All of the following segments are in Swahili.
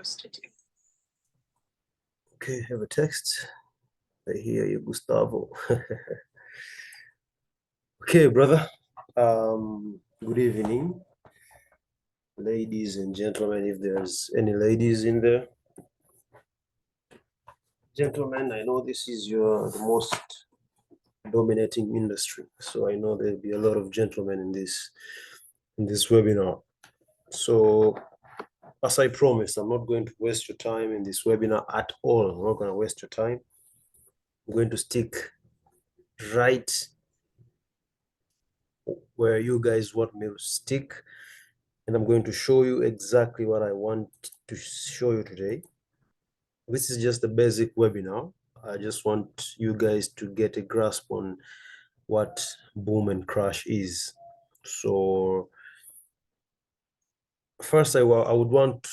Okay, have a text. I hear you, Gustavo. Okay, brother. Good evening, ladies and gentlemen, if there's any ladies in there. Gentlemen, I know this is the most dominating industry, so I know there'll be a lot of gentlemen in this webinar. So as I promised, I'm not going to waste your time in this webinar at all. I'm not going to waste your time. I'm going to stick right where you guys want me to stick, and I'm going to show you exactly what I want to show you today. This is just a basic webinar. I just want you guys to get a grasp on what boom and crash is. So first, I would want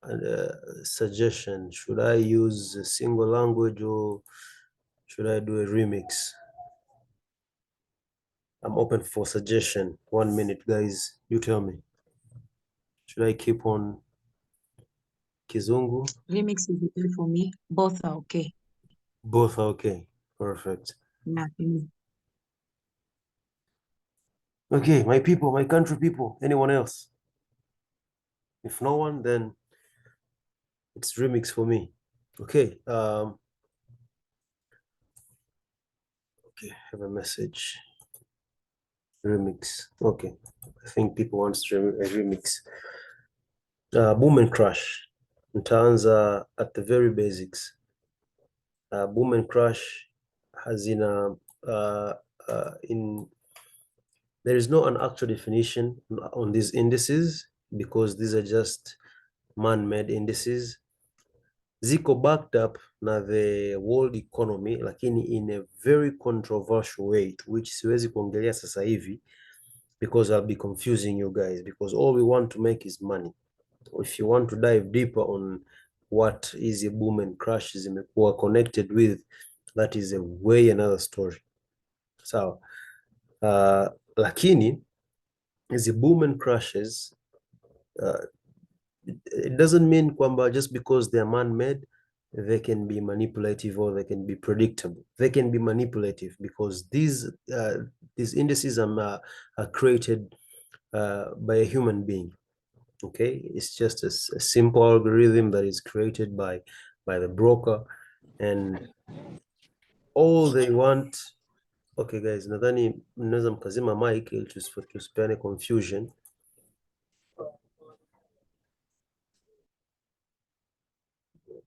a suggestion. Should I use a single language or should I do a remix? I'm open for suggestion. 1 minute, guys. You tell me. Should I keep on Kizungu? Remix is okay for me. Both are okay. Both are okay. Perfect. Yeah. Okay, my people, my country people. Anyone else? If no one, then it's remix for me. Okay. Okay, have a message. Remix. Okay. I think people want a remix. Boom and crash. Nitaanza at the very basics. Boom and crash has there is no an actual definition on these indices because these are just man-made indices. Ziko backed up na the world economy, lakini in a very controversial way, which siwezi kuongelea sasa hivi because I'll be confusing you guys, because all we want to make is money. If you want to dive deeper on what is a boom and crash zimekuwa connected with, that is a way another story. So, lakini hizi boom and crashes it doesn't mean kwamba just because they are man-made they can be manipulative or they can be predictable. They can be manipulative because these indices are created by a human being. Okay, it's just a simple algorithm that is created by the broker, and all they want. Okay guys, nadhani mnaweza mkazima mic ili tusipeane confusion.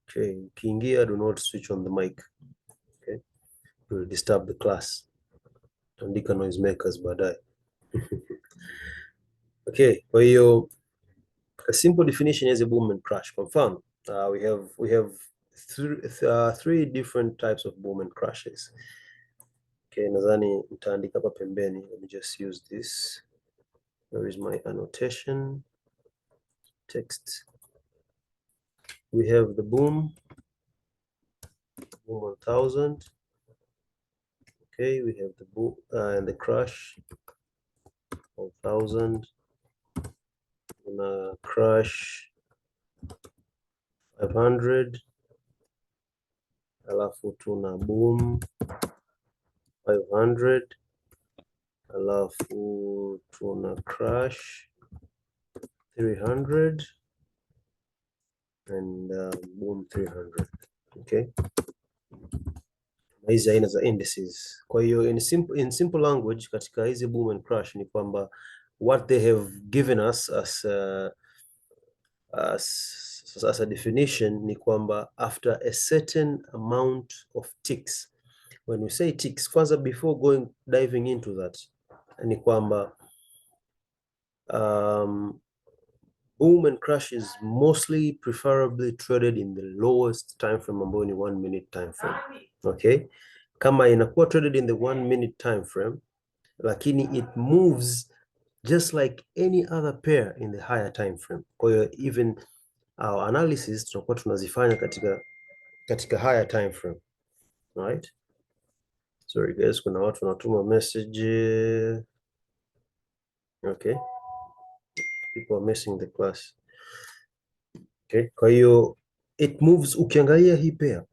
Okay, ukiingia do not switch on the mic. Okay, it will disturb the class. Andika noisemakers baadaye. Okay, kwa hiyo a simple definition is a boom and crash. Kwa mfano, we have three different types of boom and crashes. Okay, nadhani nitaandika hapa pembeni. Let me just use this. Where is my annotation? Text. We have the boom 1000. Okay, we have the boom and the crash 1000. Gonna crash 500. Alafu tuna boom 500. Alafu tuna crash 300 and boom 300. Okay, hizi aina za indices. Kwa hiyo in simple language, katika hizi boom and crash ni kwamba what they have given us as a definition ni kwamba after a certain amount of ticks. When we say ticks, kwanza before diving into that, ni kwamba boom and crash is mostly preferably traded in the lowest time frame ambayo ni 1 minute time frame. Okay, kama inakuwa traded in the 1 minute time frame, lakini it moves just like any other pair in the higher time frame. Kwa hiyo even our analysis tunakuwa tunazifanya katika higher time frame. Right? Sorry guys, kuna watu wanatuma message. Okay, people are missing the class. Okay, kwa hiyo it moves. Ukiangalia hii pair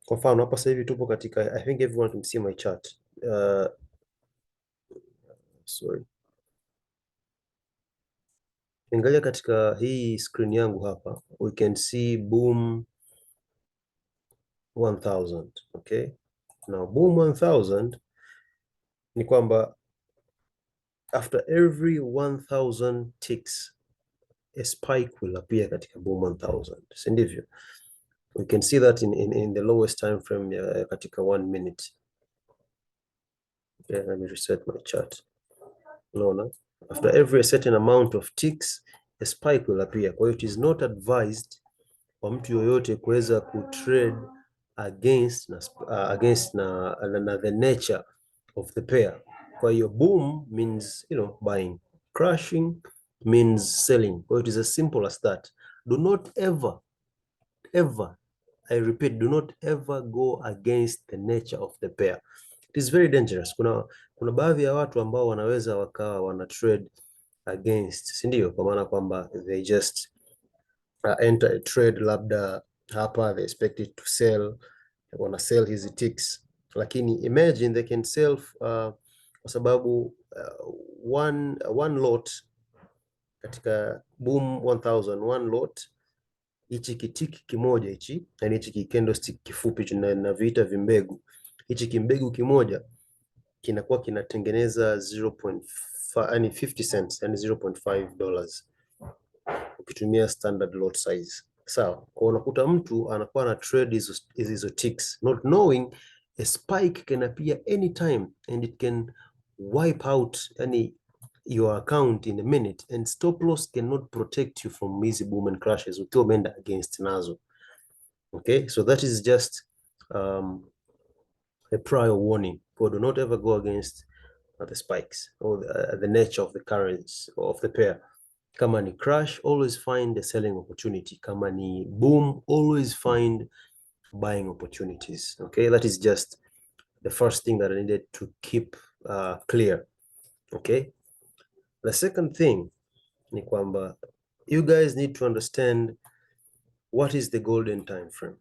kwa mfano hapa sasa hivi tupo katika, I think everyone can see my chart. Sorry. Angalia katika hii screen yangu hapa, we can see boom 1000. Okay, now boom 1000 ni kwamba after every 1000 ticks a spike will appear katika boom 1000, si ndivyo? We can see that in the lowest time frame katika 1 minute. Okay, let me reset my chart. Unaona, after every certain amount of ticks a spike will appear. Kwa hiyo it is not advised kwa mtu yoyote kuweza kutrade against na the nature of the pair. Kwa hiyo boom means buying, crashing means selling. Kwa hiyo it is as simple as that. Do not ever I repeat, do not ever go against the nature of the pair. It is very dangerous. Kuna baadhi ya watu ambao wanaweza wakawa wana trade against, si ndio? Kwa maana kwamba they just enter a trade, labda hapa they expect it to sell, wana sell hizi ticks, lakini imagine they can sell kwa sababu one lot katika boom 1000, one lot, hichi kitiki kimoja hichi, yani hichi candlestick kifupi na vita vimbegu, hichi kimbegu kimoja kinakuwa kinatengeneza 0.5, yani 50 cents, yani $0.5 ukitumia standard lot size. Sawa, kwa unakuta mtu anakuwa na trade hizo ticks not knowing a spike can appear anytime and it can wipe out yani your account in a minute, and stop loss cannot protect you from hizi boom and crashes ukiwa umeenda against nazo. Okay, so that is just a prior warning. Do not ever go against the spikes or the nature of the currents of the pair. Kama ni crash, always find a selling opportunity. Kama ni boom, always find buying opportunities. Okay, that is just the first thing that I needed to keep clear. Okay, the second thing ni kwamba you guys need to understand what is the golden time frame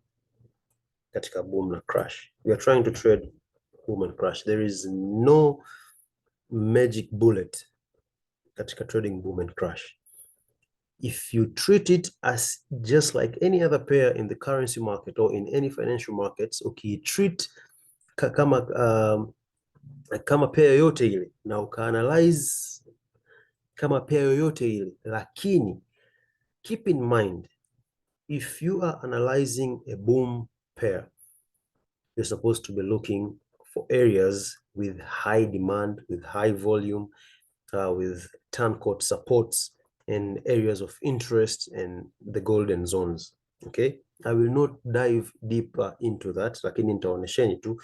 katika boom na crash. We are trying to trade boom and crash. There is no magic bullet katika trading boom and crash. If you treat it as just like any other pair in the currency market or in any financial markets, treat kama pair yoyote ile na ukaanalyze kama pair yoyote ile, lakini keep in mind, if you are analyzing a boom pair, you're supposed to be looking for areas with high demand, with high volume, with turn-quote supports and areas of interest and the golden zones. Okay, I will not dive deeper into that, lakini nitaonesheni tu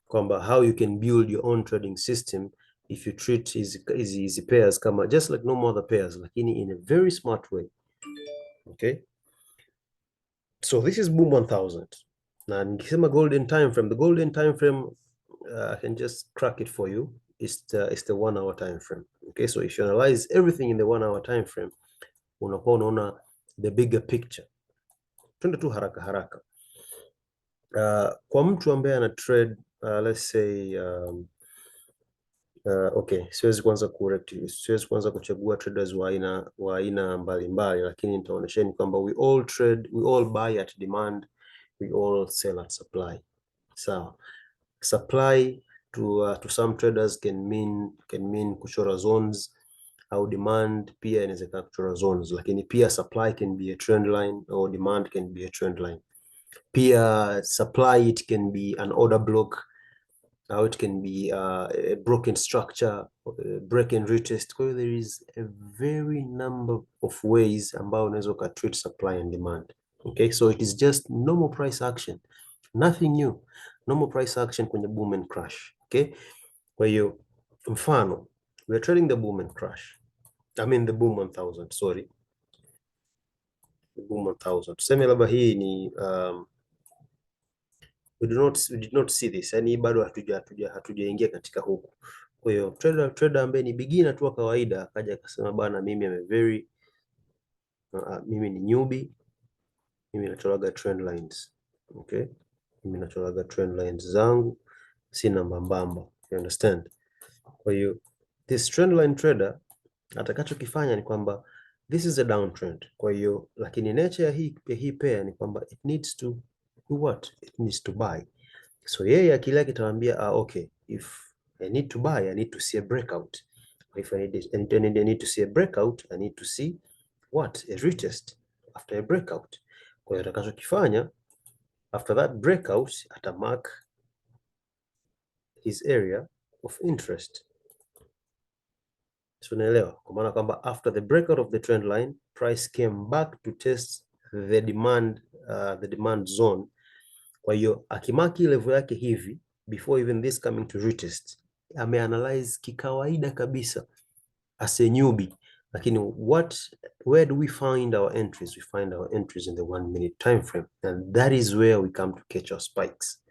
kwamba how you can build your own trading system if you treat hizi pairs kama just like normal other pairs, lakini in a very smart way. Okay, so this is boom 1000 na nikisema golden time frame, the golden time frame I can just crack it for you. It's the 1 hour time frame. Okay, so if you analyze everything in the 1 hour time frame, unakuwa unaona the bigger picture. Twende tu haraka haraka. Kwa mtu ambaye ana trade let's say okay, siwezi kwanza kuchagua traders wa aina mbalimbali, lakini nitaonyesheni kwamba we all buy at demand, we all sell at supply. Sawa. Supply to some traders can mean kuchora zones, au demand pia inaweza kuchora zones, lakini pia supply can be a trend line or demand can be a trend line. Pia supply, it can be an order block, or it can be a broken structure, break and retest. Kwa hiyo there is a very number of ways ambao unaweza ukatreat supply and demand. Okay, so it is just normal price action, nothing new, normal price action kwenye boom and crash. Okay, kwa hiyo mfano, we are trading the boom and crash, I mean the boom 1000, sorry, the boom 1000. Tuseme labda hii ni we did not see this, yani bado hatujaingia katika huku. Kwa hiyo trader ambaye ni beginner tu wa kawaida akaja akasema bana, mimi ni newbie, Mimi nachoraga trend lines. Okay? Mimi nachoraga trend lines zangu, sina mbambamba. You understand? Kwa hiyo this trend line trader atakachokifanya ni kwamba this is a downtrend. Kwa hiyo lakini nature ya hii pair ni kwamba it needs to do what? It needs to buy. So yeye akili yake itawaambia okay, if I need to buy, I need to see a breakout. If I need to see a breakout, I need to see what? A retest after a breakout. Kwa hiyo atakachokifanya after that breakout atamark his area of interest. So unaelewa, kwa maana kwamba after the breakout of the trend line, price came back to test the demand zone. Kwa hiyo akimaki level yake hivi before even this coming to retest, ameanalyze kikawaida kabisa as a newbie. Lakini where do we find our entries? We find our entries in the 1 minute time frame, and that is where we come to catch our spikes.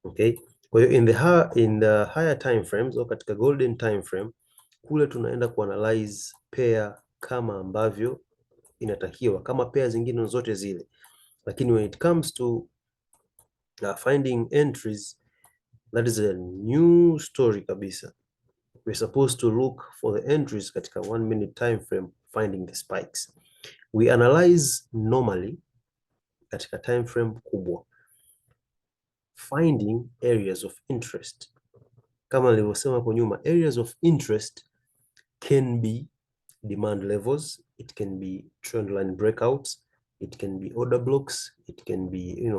Okay, kwa hiyo in the higher time frames au katika golden time frame kule tunaenda kuanalyze pair kama ambavyo inatakiwa kama pair zingine zote zile, lakini when it comes to finding entries, that is a new story kabisa. We're supposed to look for the entries katika 1 minute time frame, finding the spikes. We analyze normally katika time frame kubwa, finding areas of interest. Kama nilivyosema hapo nyuma, areas of interest can be demand levels, it can be trend line breakouts, it can be order blocks, it can be,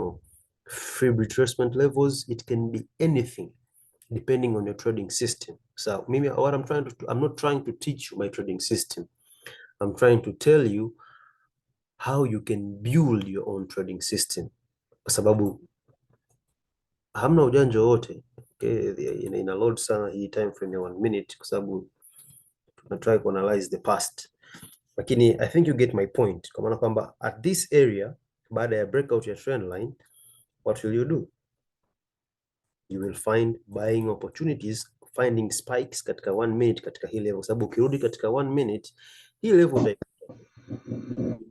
free retracement levels, it can be anything depending on your trading system. So maybe what I'm not trying to teach you my trading system. I'm trying to tell you how you can build your own trading system, kwa sababu hamna ujanja wote. Okay, ina load sana hii time frame ya 1 minute kwa sababu tuna try to analyze the past, lakini I think you get my point, kwa maana kwamba at this area baada ya breakout ya trend line, what will you do? You will find buying opportunities, finding spikes katika 1 minute katika hii level, sababu ukirudi katika 1 minute hii level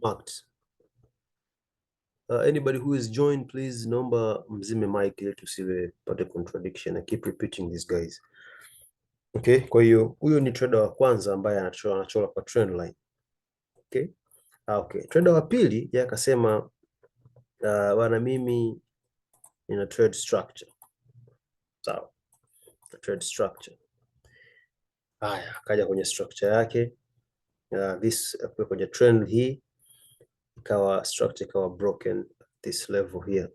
marked. Anybody who is joined, please naomba mzime mic ili tusiwe pate contradiction. I keep repeating these guys. Okay, kwa hiyo huyo ni trader wa kwanza ambaye anachora kwa trend line. Okay? Okay. Trader wa pili yeye akasema bwana mimi nina trade structure. Sawa. Trade structure. Haya, akaja kwenye structure yake. This kwenye trend hii ikawa structure ikawa broken this level here.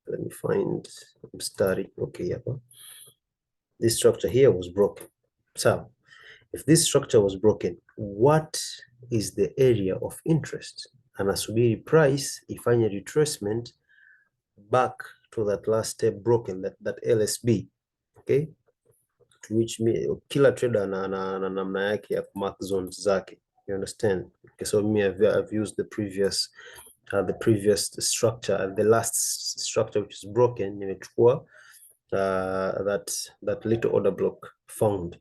Let me find mstari. Okay, hapa. This structure here was broken. So, if this structure was broken, what is the area of interest? Anasubiri price ifanye retracement back to that last step broken, that LSB. Okay? To which kila trader na namna yake ya mark zones zake. You understand? Okay, so me I've used the previous structure, the last structure which is broken, nimechukua that little order block found.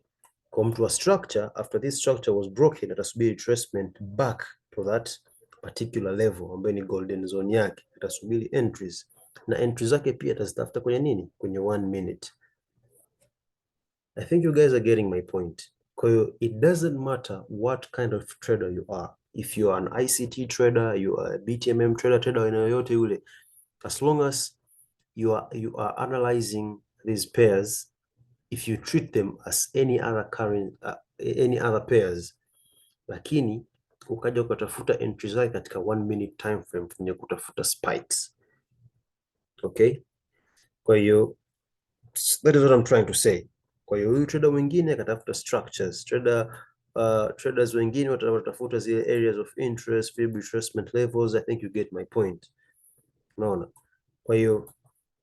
Kwa mtu wa structure, after this structure was broken, atasubiri retracement back to that particular level ambayo ni golden zone yake, atasubiri entries, na entries zake pia atazitafuta kwenye nini? Kwenye 1 minute. I think you guys are getting my point. Kwa hiyo it doesn't matter what kind of trader you are. If you are an ICT trader, you are a BTMM trader aina yoyote yule, as long as you are analyzing these pairs, if you treat them as any other pairs, lakini ukaja ukatafuta entry zake katika 1 minute time frame kwenye kutafuta spikes. Okay? Kwa hiyo that is what I'm trying to say. Kwa hiyo huyu trader mwingine akatafuta structures, traders wengine watatafuta zile areas of interest, fib retracement levels. I think you get my point. Unaona? Kwa hiyo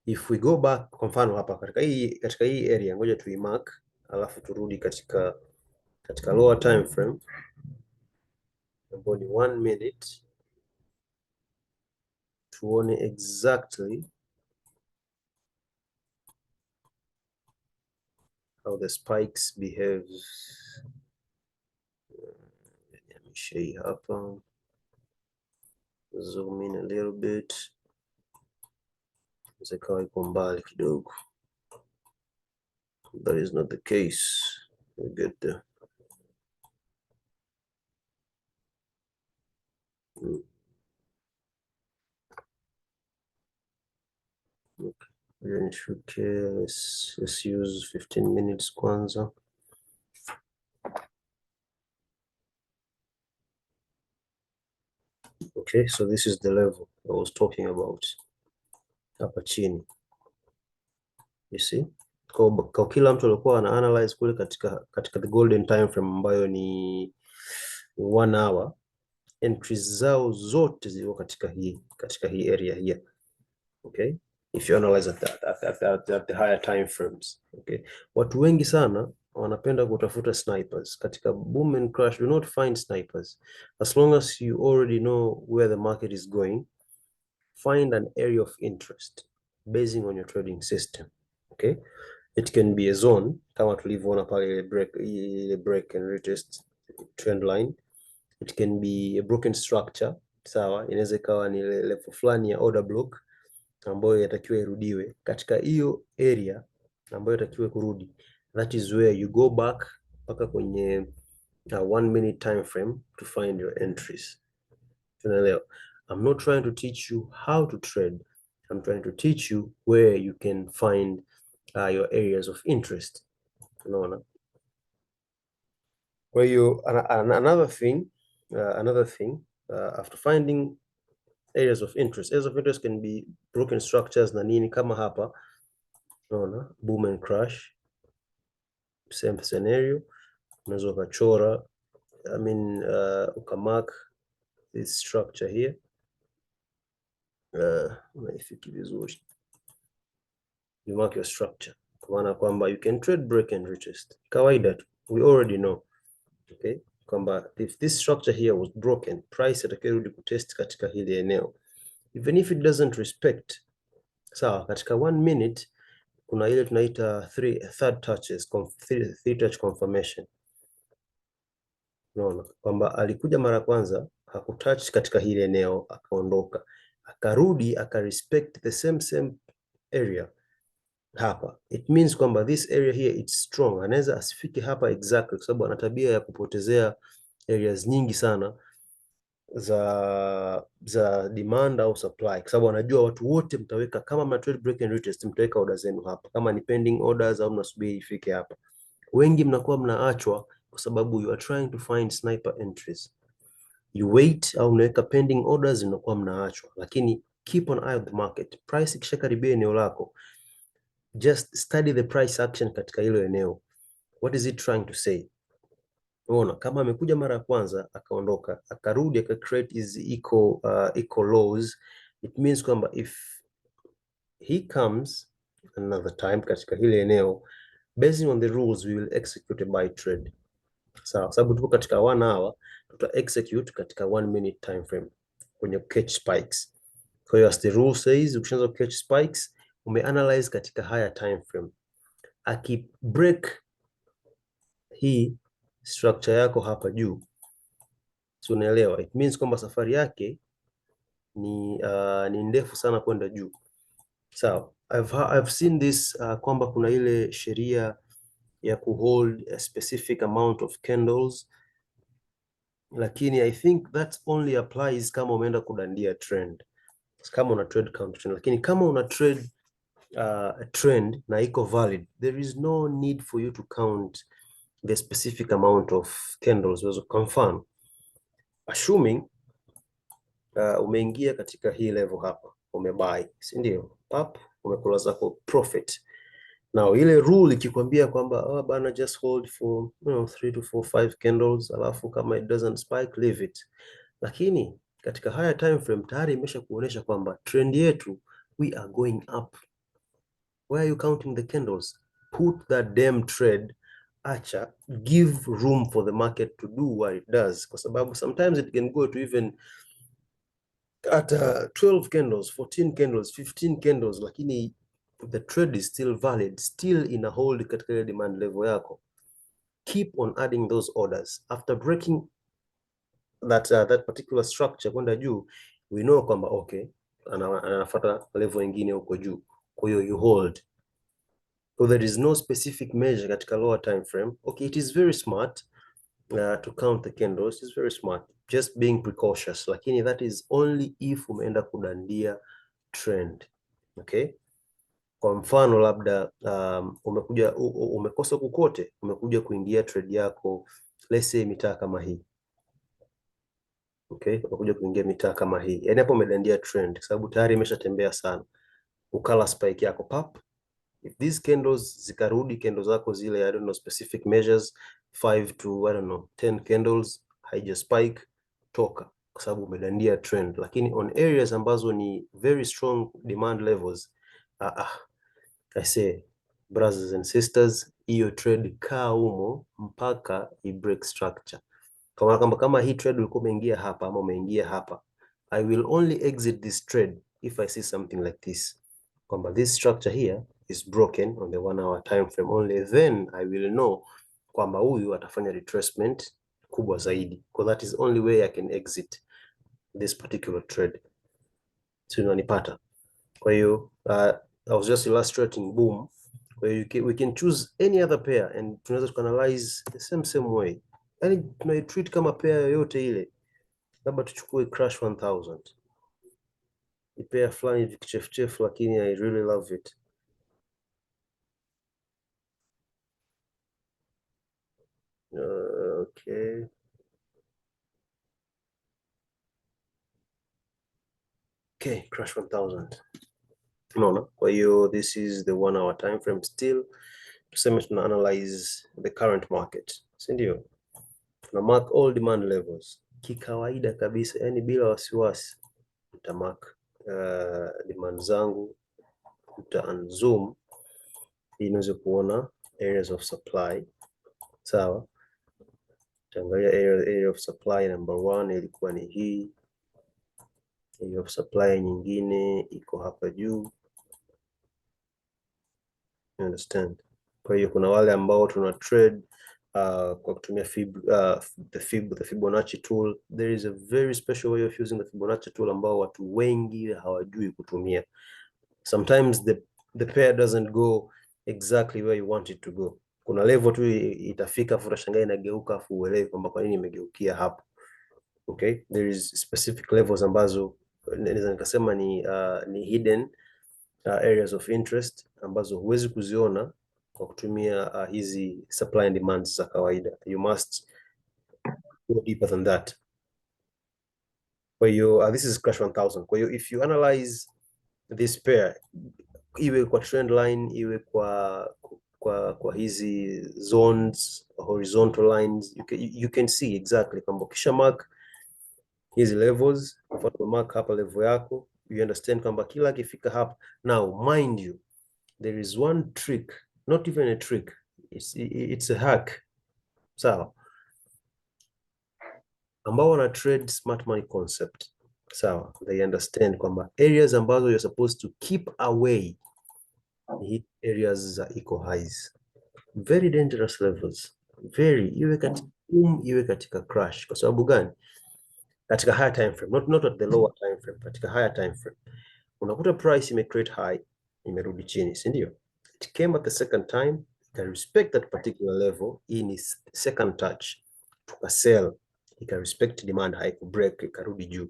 if we go back, kwa mfano hapa katika hii area, ngoja tuimark alafu turudi katika lower time frame ambayo ni 1 minute, tuone exactly how the spikes behave. Let me show you hapa. zoom in a little bit, zikawa iko mbali kidogo. That is not the case. We get there. Okay, let's use 15 minutes kwanza. Okay, so this is the level I was talking about hapa chini. You see? Kwa kila mtu alikuwa ana analyze kule katika the golden time frame ambayo ni 1 hour, entries zao zote ziko katika hii area here. Okay? If you analyze at the higher time frames. Okay? Watu wengi sana wanapenda kutafuta snipers. Katika boom and crash, do not find snipers. As long as you already know where the market is going, find an area of interest basing on your trading system. Okay? It can be a zone kama tulivyoona pale break and retest trend line. It can be a broken structure, sawa, inaweza ikawa ni level fulani ya order block ambayo yatakiwa irudiwe katika hiyo area ambayo yatakiwa kurudi. That is where you go back mpaka kwenye 1 minute time frame to find your entries. Tunaelewa? I'm not trying to teach you how to trade. I'm trying to teach you where you can find your areas of interest. Unaona? Kwa hiyo another thing after finding areas of interest can be broken structures na nini kama hapa. Unaona? Boom and crash, same scenario. Unaweza ukachora, ukamark this structure here. Unaifiki vizuri. You mark your structure. Kwa maana kwamba you can trade break and retest. Kawaida tu. We already know. Okay? Kwamba if this structure here was broken, price itakayerudi kutest katika hili eneo. Even if it doesn't respect. Sawa, katika 1 minute kuna ile tunaita third touches, three touch confirmation. Unaona kwamba alikuja mara kwanza hakutouch katika hili eneo akaondoka, akarudi akarespect the same area hapa. It means kwamba this area here it's strong. Anaweza asifike hapa exactly kwa sababu ana tabia ya kupotezea areas nyingi sana za demand au supply, kwa sababu anajua watu wote mtaweka, kama mna trade break and retest, mtaweka order zenu hapa, kama ni pending orders au mnasubiri ifike hapa. Wengi mnakuwa mnaachwa kwa sababu you are trying to find sniper entries. You wait au unaweka pending orders, mnakuwa mnaachwa, lakini keep an eye on the market. Price ikishakaribia eneo lako, just study the price action katika hilo eneo. What is it trying to say? Unaona, kama amekuja mara ya kwanza akaondoka, akarudi aka create his eco lows, it means kwamba if he comes another time katika hile eneo, based on the rules we will execute a buy trade. Sawa, sababu tuko katika 1 hour, tuta execute katika 1 minute time frame kwenye catch spikes. Kwa hiyo as the rule says, ukishaanza catch spikes, umeanalyze katika higher time frame. Aki break hii structure yako hapa juu, so unaelewa, it means kwamba safari yake ni ndefu sana kwenda juu. Sawa, I've seen this kwamba kuna ile sheria ya kuhold a specific amount of candles, lakini I think that only applies kama umeenda kudandia trend, kama una trade counter trend. Lakini kama una trade trend na iko valid, there is no need for you to count the specific amount of candles. Kwa mfano, assuming umeingia katika hii level hapa, umebuy, si ndio? Pap, umekula zako profit. Now ile rule ikikwambia kwamba bana just hold for 3 to 4 5 candles, alafu kama it doesn't spike leave it. Lakini katika higher time frame tayari imesha kuonesha kwamba trend yetu we are going up. Why are you counting the candles? Put that damn trade, acha, give room for the market to do what it does, kwa sababu sometimes it can go to even at 12 candles, 14 candles, 15 candles, lakini the trade is still valid, still in a hold katika ile demand level yako. Keep on adding those orders. After breaking that particular structure kwenda juu, we know kwamba okay, anafuata level nyingine huko juu, kwa hiyo you hold. So there is no specific measure katika lower time frame. Okay, it is very smart to count the candles, it's very smart, just being precautious, lakini that is only if umeenda kudandia trend. Okay, kwa mfano labda umekosa kukote, umekuja kuingia trade yako let's say mitaa kama hii. Okay, umekuja kuingia mitaa kama hii, yani hapo umedandia trend kwa sababu tayari imeshatembea sana, ukala spike yako pap. If these candles zikarudi candles zako zile, I don't know, specific measures 5 to I don't know 10 candles, haija spike, toka, kwa sababu umedandia trend. Lakini on areas ambazo ni very strong demand levels, I say brothers and sisters, hiyo trade kaa humo mpaka i break structure. Kama hii trade ulikuwa umeingia hapa ama umeingia hapa, I will only exit this trade if I see something like this, kwamba this structure here is broken on the 1 hour time frame only, then I will know kwamba huyu atafanya retracement kubwa zaidi, because that is only way I can exit this particular trade. So unanipata? Kwa hiyo I was just illustrating boom. Kwa hiyo we can choose any other pair and tunaweza tuanalyze the same way, yani tunaitreat kama pair yoyote ile. Labda tuchukue crash 1000, ni pair fulani hivi kichefuchefu, lakini I really love it. Okay. Okay, crash 1000. Unaona? Kwa hiyo this is the 1 hour time frame still. Tuseme tuna analyze the current market, si ndio? Tuna mark all demand levels kikawaida kabisa, yani bila wasiwasi. Nita mark demand zangu, nita unzoom ili niweze kuona areas of supply. Sawa? Tangalia area of supply number 1 ilikuwa ni hii. Area of supply nyingine iko hapa juu. You understand? Kwa hiyo kuna wale ambao tuna trade kwa kutumia the Fibonacci tool. There is a very special way of using the Fibonacci tool ambao watu wengi hawajui kutumia. Sometimes the pair doesn't go exactly where you want it to go. Kuna level tu itafika afu utashangaa inageuka afu uelewi kwamba kwa nini imegeukia hapo. Okay, there is specific levels ambazo naweza nikasema ni hidden areas of interest ambazo huwezi kuziona kwa kutumia hizi supply and demands za kawaida. You must go deeper than that. Kwa hiyo this is crash 1000. Kwa hiyo if you analyze this pair, iwe kwa trend line, iwe kwa hizi zones, horizontal lines, you can see exactly kwamba kisha mark hizi levels, kwa mark hapa level yako, you understand kwamba kila kifika hapa. Now mind you, there is one trick, not even a trick, it's a hack. Sawa, ambao wana trade smart money concept, sawa, they understand kwamba areas ambazo you're supposed to keep away ni areas za eco highs, very dangerous levels, very, iwe katika iwe katika crash. Kwa sababu gani? Katika higher time frame, not at the lower time frame, katika higher time frame unakuta price ime create high, imerudi chini, si ndio? It came at the second time, ika respect that particular level, hii ni second touch, tuka sell, ika respect demand, haiku break, ikarudi juu.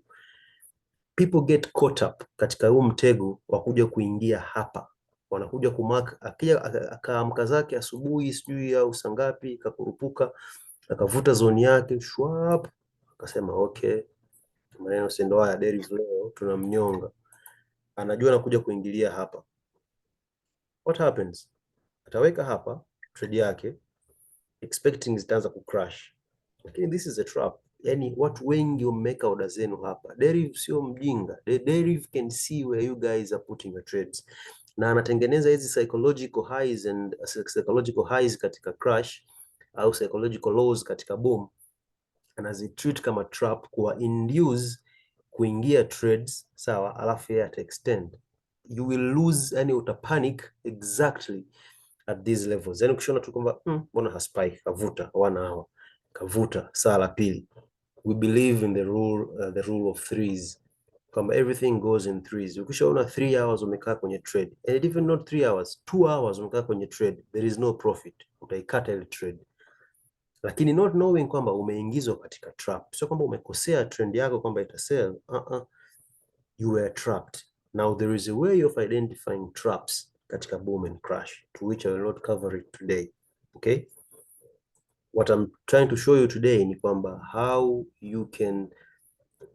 People get caught up katika huu mtego wa kuja kuingia hapa, wanakuja kumark, akija akaamka zake asubuhi sijui au saa ngapi, kakurupuka akavuta zone yake shwap, akasema okay, maneno si ndo haya, derivative leo tunamnyonga, anajua anakuja kuingilia hapa. What happens? Ataweka hapa trade yake expecting zitaanza kucrash, lakini this is a trap. Yani watu wengi wameweka order zenu hapa. Derivative sio mjinga. The derivative can see where you guys are putting your trades, na anatengeneza hizi psychological highs and psychological highs katika crash au psychological lows katika boom, anazitreat kama trap, kuwa induce kuingia trades, sawa, alafu yeye ata extend. You will lose, yani utapanic exactly at these levels. Yani ukishaona tu kwamba mbona haspike, kavuta 1 hour, kavuta saa la pili. We believe in the rule of threes. Kama everything goes in threes. Ukishaona 3 hours umekaa kwenye trade, and even not 3 hours, 2 hours umekaa kwenye trade, there is no profit, utaikata ile trade. Lakini not knowing kwamba umeingizwa katika trap, sio kwamba umekosea trend yako kwamba ita sell. You were trapped. Now there is a way of identifying traps katika boom and crash, to which I will not cover it today. Okay, what I'm trying to show you today ni kwamba how you can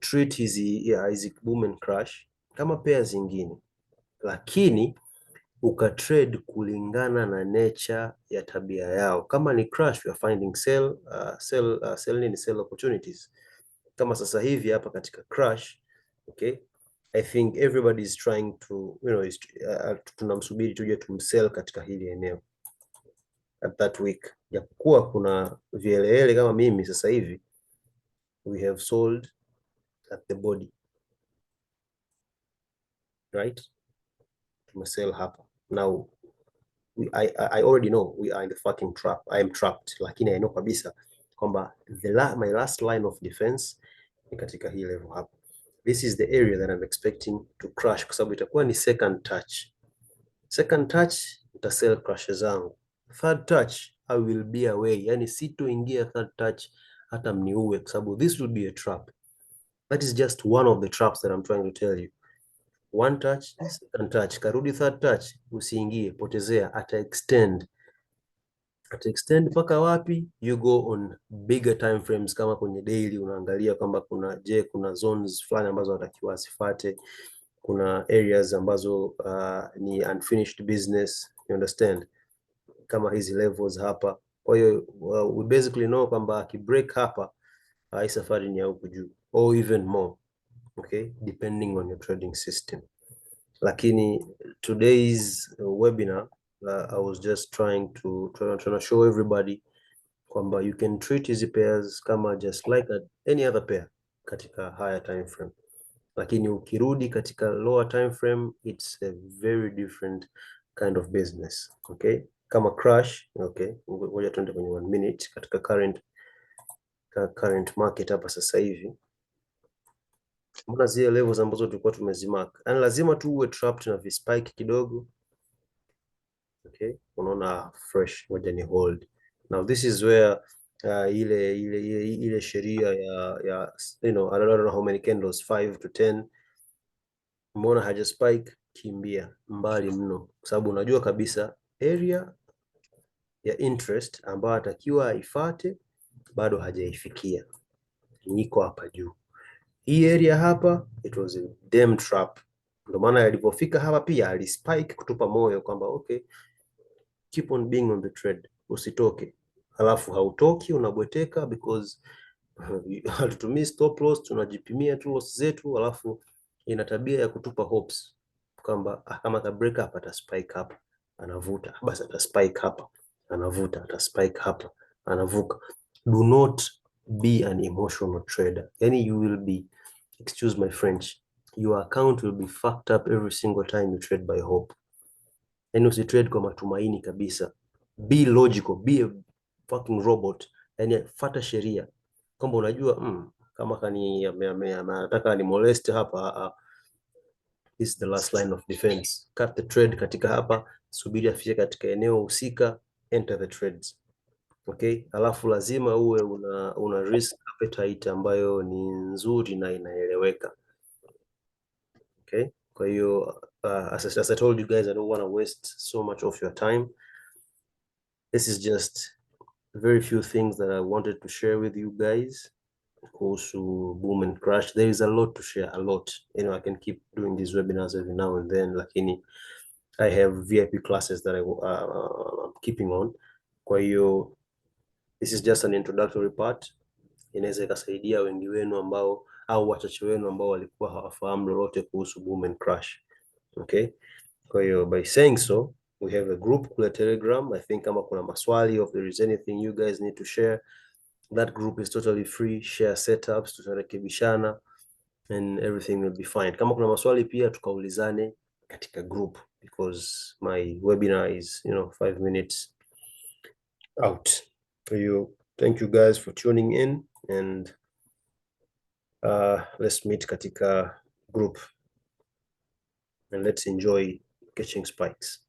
treat hizi boom and crash kama pair zingine, lakini ukatrade kulingana na nature ya tabia yao. Kama ni crash, you are finding sell opportunities. Kama sasa hivi hapa katika crash, okay, I think everybody is trying to, tunamsubiri tuje tumsell katika hili eneo at that week, japokuwa kuna vielele kama mimi sasa hivi we have sold at the body, right? Tumesell hapa. Now I already know we are in the fucking trap. I am trapped, lakini I know kabisa kwamba my last line of defense ni katika hii level hapa. This is the area that I'm expecting to crash, kwa sababu itakuwa ni second touch. Second touch nitasell crash zangu. Third touch I will be away, yani sitoingia third touch hata mniue, kwa sababu this will be a trap. That is just one of the traps that I'm trying to tell you. One touch, second touch, karudi third touch, usiingie, potezea, ata extend mpaka wapi? You go on bigger time frames, kama kwenye daily unaangalia kwamba kuna zones fulani ambazo watakiwa asifate, kuna areas ambazo ni unfinished business, you understand, kama hizi levels hapa. Kwa hiyo we basically know kwamba akibreak hapa hii safari ni ya huku juu or even more, okay, depending on your trading system. Lakini today's webinar, I was just trying to show everybody kwamba you can treat hizi pairs kama just like any other pair katika higher time frame, lakini ukirudi katika lower time frame it's a very different kind of business. Okay, kama crash, okay, ngoja tuende kwenye 1 minute katika current market hapa sasa hivi. Mbona zile levels ambazo tulikuwa tumezimark, yani lazima tu uwe trapped na vispike kidogo. Okay, unaona fresh, ngoja ni hold. Now this is where ile sheria ya I don't know how many candles, 5 to 10, umeona haja spike, kimbia mbali mno, kwa sababu unajua kabisa area ya interest ambayo atakiwa aifate bado hajaifikia, niko hapa juu. Hii area hapa, it was a damn trap. Ndio maana alipofika hapa pia alispike kutupa moyo kwamba okay, keep on being on the trade, usitoke. Alafu hautoki, unabweteka because hatutumii stop loss, tunajipimia tu loss zetu, alafu ina tabia ya kutupa hopes kwamba kama ata break up ata spike hapa, anavuta, basi ata spike hapa, anavuta, ata spike hapa, anavuka. Do not be an emotional trader. Yani you will be, excuse my French, your account will be fucked up every single time you trade by hope. Yani usitrade kwa matumaini kabisa. Be logical, be a fucking robot. Yani fata sheria kwamba unajua kama kani anataka ni molest hapa, this is the last line of defense. Cut the trade katika hapa, subiri afike katika eneo husika, enter the trades. Okay, alafu lazima uwe una risk appetite ambayo ni nzuri na inaeleweka. Okay, kwa hiyo as I told you guys, I don't want to waste so much of your time. This is just very few things that I wanted to share with you guys kuhusu boom and crash. There is a lot to share, a lot. I can keep doing these webinars every now and then, lakini I have VIP classes that I'm keeping on. Kwa hiyo this is just an introductory part. Inaweza ikasaidia wengi wenu ambao au wachache wenu ambao walikuwa hawafahamu lolote kuhusu boom and crash. Okay? Kwa hiyo by saying so, we have a group kule Telegram. I think kama kuna maswali, or if there is anything you guys need to share, that group is totally free. Share setups, tutarekebishana and everything will be fine. Kama kuna maswali pia tukaulizane katika group, because my webinar is 5 minutes out. For you, thank you guys for tuning in, and let's meet katika group, and let's enjoy catching spikes.